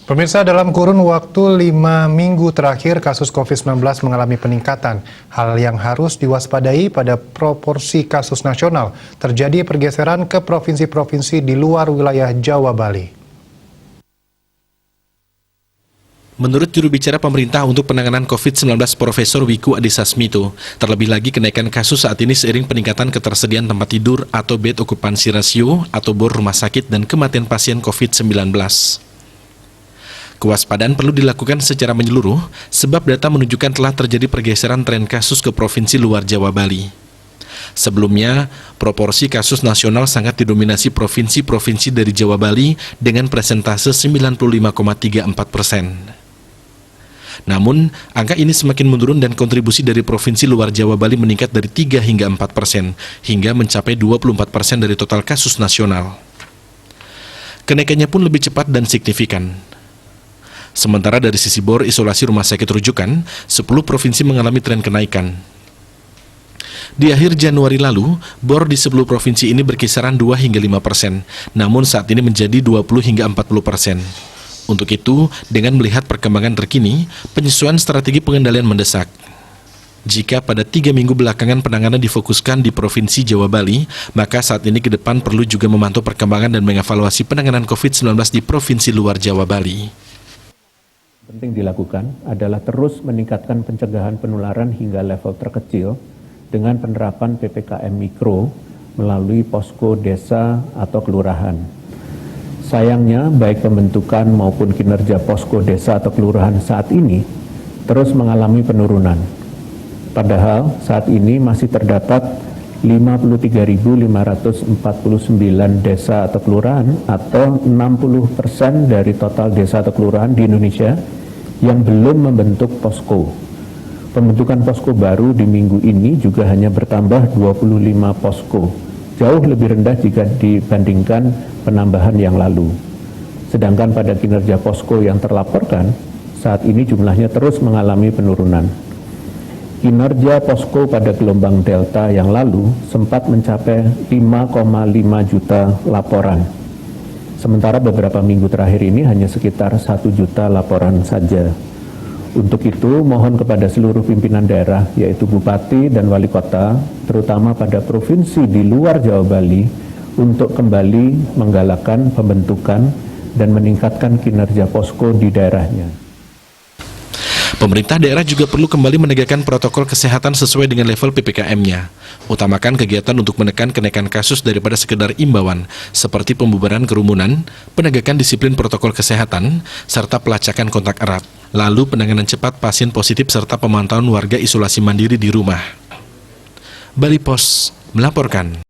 Pemirsa, dalam kurun waktu 5 minggu terakhir, kasus COVID-19 mengalami peningkatan. Hal yang harus diwaspadai pada proporsi kasus nasional. Terjadi pergeseran ke provinsi-provinsi di luar wilayah Jawa Bali. Menurut juru bicara pemerintah untuk penanganan COVID-19 Profesor Wiku Adhisa Smito, terlebih lagi kenaikan kasus saat ini seiring peningkatan ketersediaan tempat tidur atau bed occupancy ratio atau bor rumah sakit dan kematian pasien COVID-19. Kewaspadaan perlu dilakukan secara menyeluruh, sebab data menunjukkan telah terjadi pergeseran tren kasus ke provinsi luar Jawa Bali. Sebelumnya, proporsi kasus nasional sangat didominasi provinsi-provinsi dari Jawa Bali dengan persentase 95,34%. Namun, angka ini semakin menurun dan kontribusi dari provinsi luar Jawa Bali meningkat dari 3 hingga 4%, hingga mencapai 24% dari total kasus nasional. Kenaikannya pun lebih cepat dan signifikan. Sementara dari sisi bor isolasi rumah sakit rujukan, 10 provinsi mengalami tren kenaikan. Di akhir Januari lalu, bor di 10 provinsi ini berkisaran 2 hingga 5%, namun saat ini menjadi 20 hingga 40%. Untuk itu, dengan melihat perkembangan terkini, penyesuaian strategi pengendalian mendesak. Jika pada 3 minggu belakangan penanganan difokuskan di Provinsi Jawa Bali, maka saat ini ke depan perlu juga memantau perkembangan dan mengevaluasi penanganan COVID-19 di Provinsi luar Jawa Bali. Penting dilakukan adalah terus meningkatkan pencegahan penularan hingga level terkecil dengan penerapan PPKM Mikro melalui posko desa atau kelurahan. Sayangnya, baik pembentukan maupun kinerja posko desa atau kelurahan saat ini terus mengalami penurunan. Padahal saat ini masih terdapat 53.549 desa atau kelurahan atau 60% dari total desa atau kelurahan di Indonesia yang belum membentuk posko. Pembentukan posko baru di minggu ini juga hanya bertambah 25 posko, jauh lebih rendah jika dibandingkan penambahan yang lalu. Sedangkan pada kinerja posko yang terlaporkan, saat ini jumlahnya terus mengalami penurunan. Kinerja posko pada gelombang Delta yang lalu sempat mencapai 5,5 juta laporan. Sementara beberapa minggu terakhir ini hanya sekitar 1 juta laporan saja. Untuk itu, mohon kepada seluruh pimpinan daerah, yaitu Bupati dan Wali Kota, terutama pada provinsi di luar Jawa Bali, untuk kembali menggalakkan pembentukan dan meningkatkan kinerja posko di daerahnya. Pemerintah daerah juga perlu kembali menegakkan protokol kesehatan sesuai dengan level PPKM-nya. Utamakan kegiatan untuk menekan kenaikan kasus daripada sekedar imbauan, seperti pembubaran kerumunan, penegakan disiplin protokol kesehatan, serta pelacakan kontak erat. Lalu penanganan cepat pasien positif serta pemantauan warga isolasi mandiri di rumah. Bali Pos melaporkan.